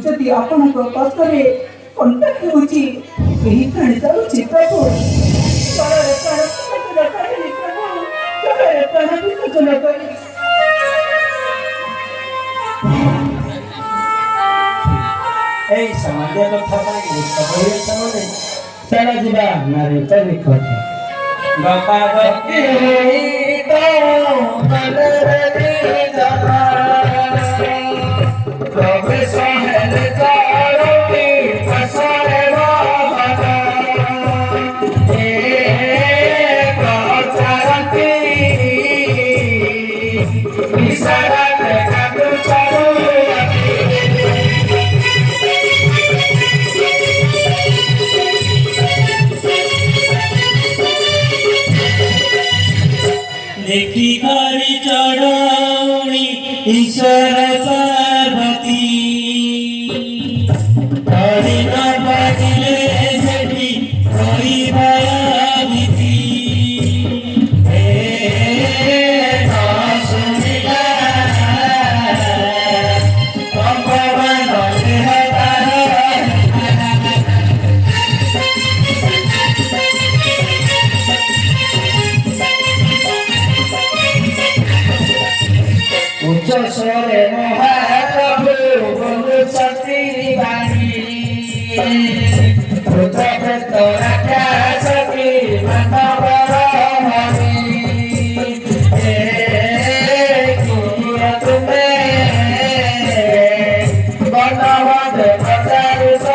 ଯଦି ଆପଣଙ୍କ କଷ୍ଟରେ କଣ୍ଟା ହେଉଛି ଏହି ଜାଣିଯାଉଛି ପ୍ରଭୁ ତଳରେ ପ୍ରାଣ ବିସର୍ଜନ କରିବି ପ୍ରଭୁ ତଳରେ ପ୍ରାଣ ବିସର୍ଜନ କରିବି। এই সমাজে কথা পাই সবাই সমাজে চলা ଯିବା ନାରୀଙ୍କ ନିକଟ ବାପା ଗତି ତ ମନରେ ଜମା ପ୍ରଭୁ ସହେଲେ ଚାରୋଟି ଫସରେ ବାବା ଏ ପ୍ରଚାରତି ଇଶାରା ଦେଖାକୁ ଚାରୁ देखी घरी चढ़ौनी ईश्वर पार्वती हरि न बजिले सेठी हरि भयभीति न सुनिला भगवान देह उच्च स्वरे महाप्रभु बोलुछति बाणी भूत प्रेत राक्षसकी मानवर हरि किए तुमे बनवद पचारुष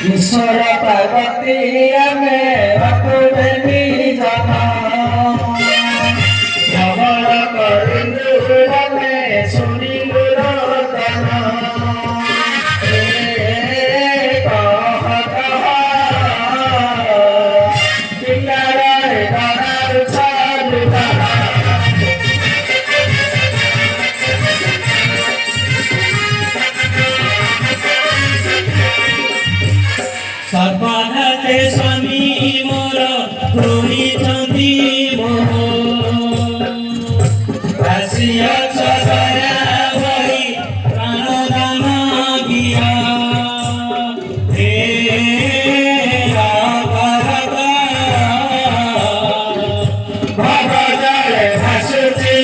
ईश्वर पार्वती में अपुरेली जमा भवन करिलु में सुनिलु रतन कह पिलारे धरार चालु सर्वनाथे स्वामी मोर होई चंदी मोह आसिया चदया भई प्राणदान गिया हे भगता भगजले भासुची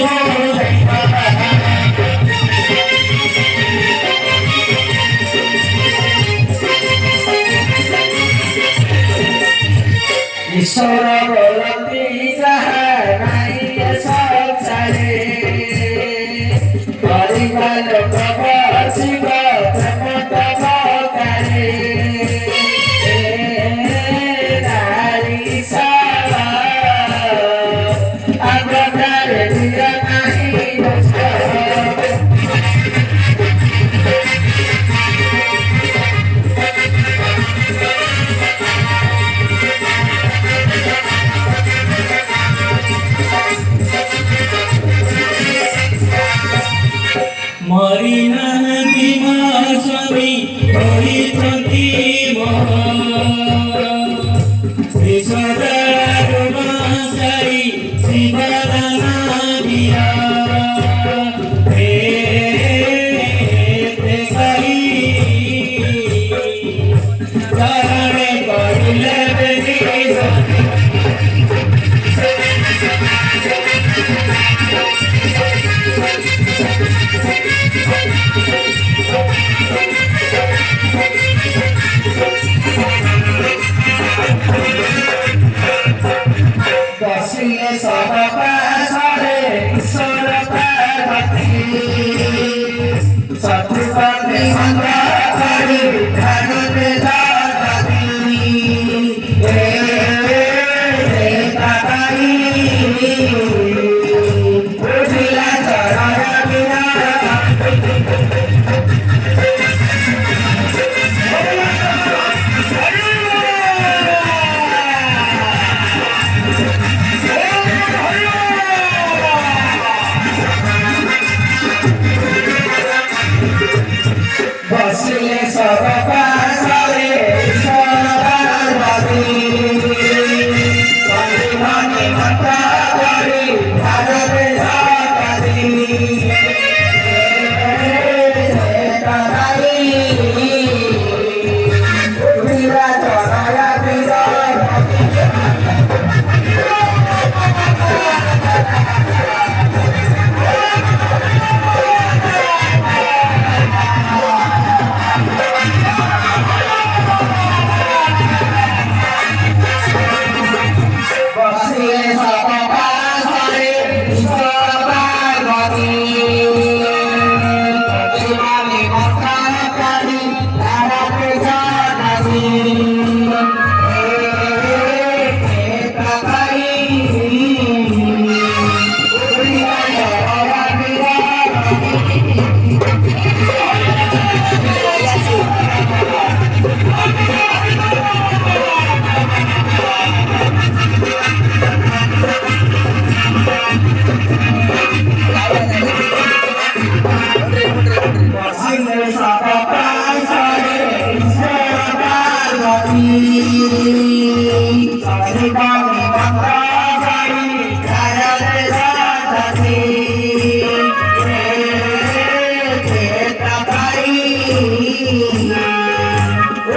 ईश्वर बोलती जहाँ नहीं संसारे परिवार प्रभु शिव प्रेम तब करे नारी सारा अग्रकार धीर नहीं मरी नदी स्वामी बसिले सब पासरे ईश्वर पार्वती शत्रुपति मंत्र करी भागते जाती ताई उठिला चरण बिना बसिले सब पासरे ईश्वर पार्वती शत्रुपति मंत्र करी भागते जाती उठिला चरण बिना बसिले सब पासरे ईश्वर पार्वती शत्रुपति मंत्र करी भागते जाती बसिले सब पासरे ईश्वर पार्वती शत्रुपति मंत्र करी भागते जाती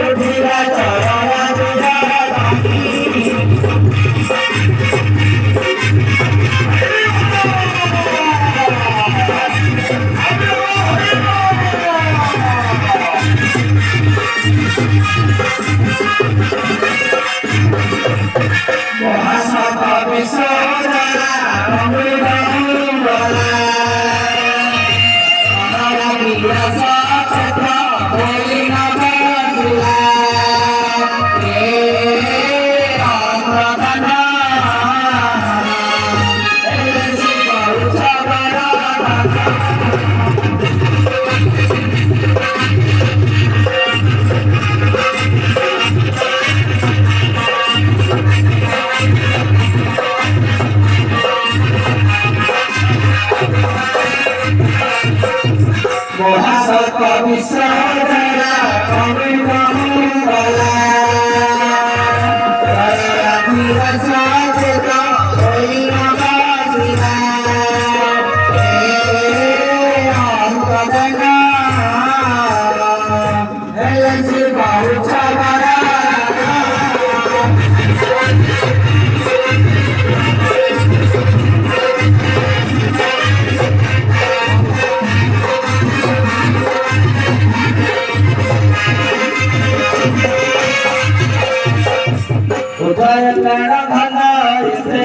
उठिला चरण महासत विश्वजरा अमृत मंगला महासत विश्वजरा अमृत मंगला उदय कर्ण धन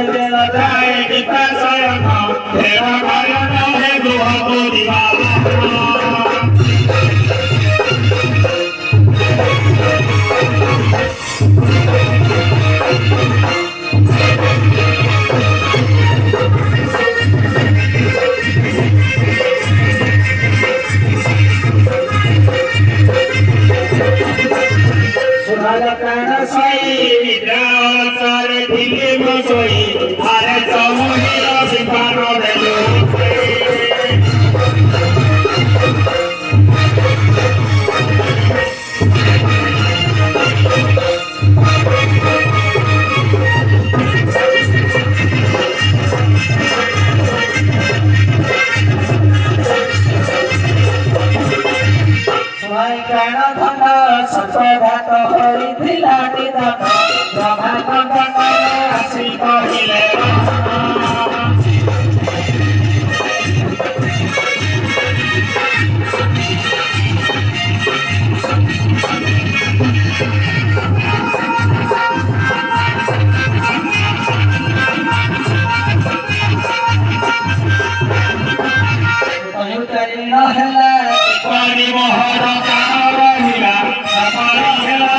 प्राण धन सतघात होइथिला निधन ब्रह्मानंदन आसी कहिले पानी मोहर काहिला पानी हेला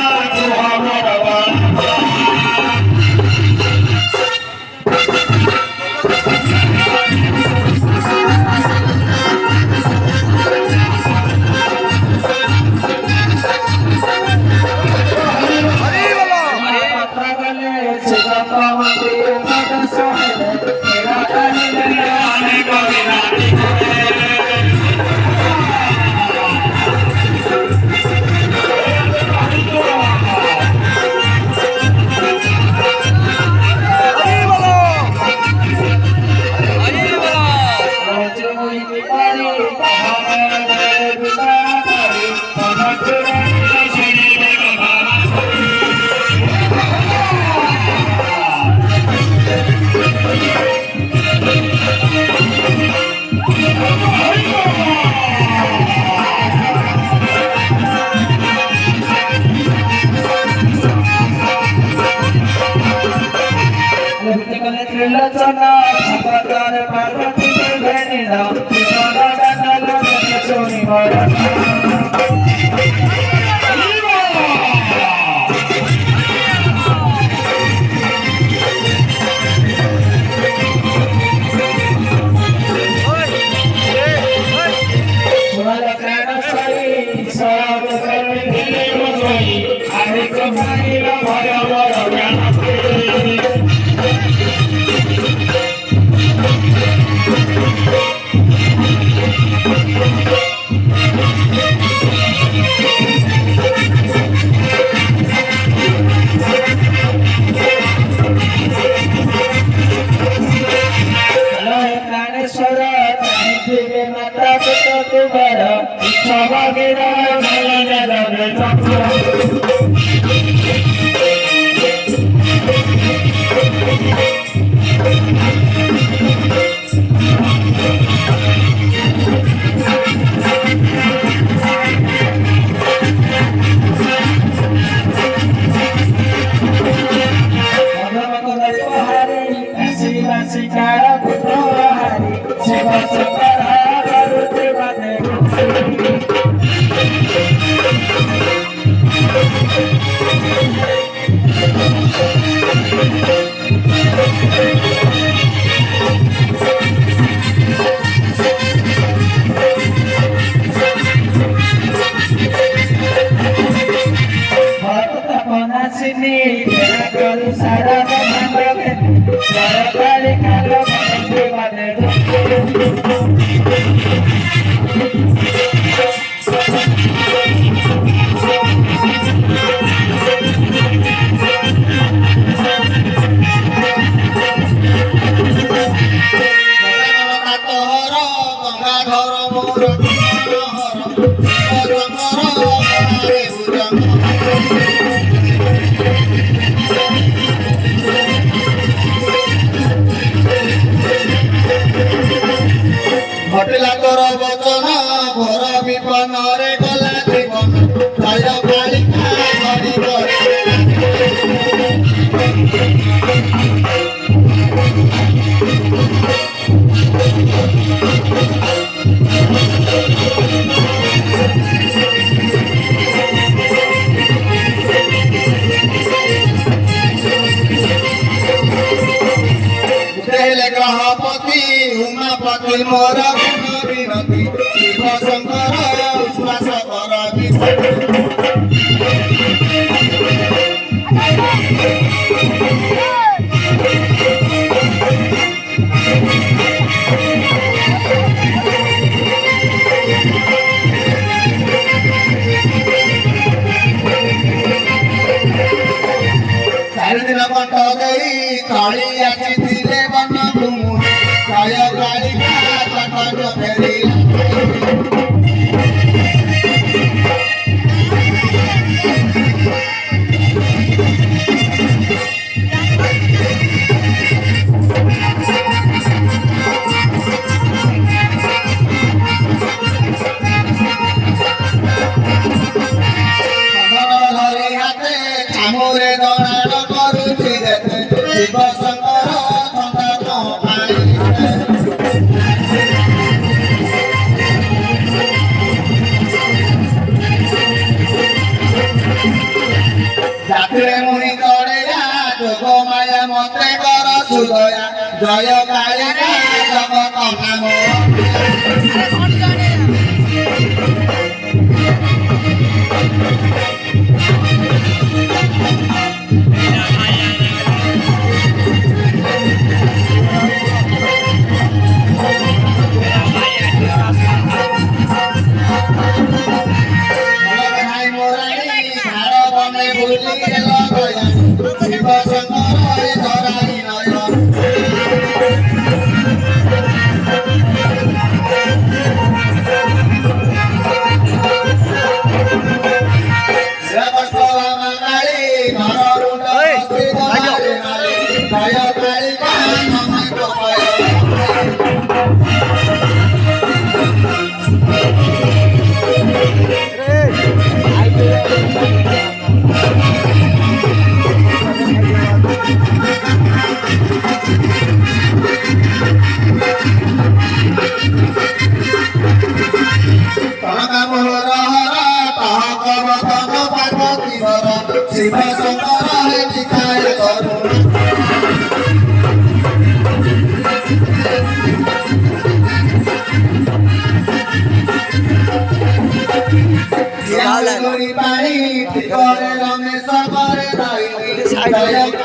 त्रिलोचना भगवान पार्वती के भेनिना कृष्ण सोनी घटिला तोर वचन भोर विपन रे गला जीवन जय कालिका घड़ी ग्रहपति उमापति मोर विनती शिव शंकर विश्वास कर चारि दिन कंठ देई काली आसीथिले वन भूमि काय कालिका कटक फेरी জয় কালিকা জগত নাম শিব শঙ্কর ধরাই নয়ন শিব শঙ্কর টিকায় করুণ পানি ঠিকরে রমেশ করে জয়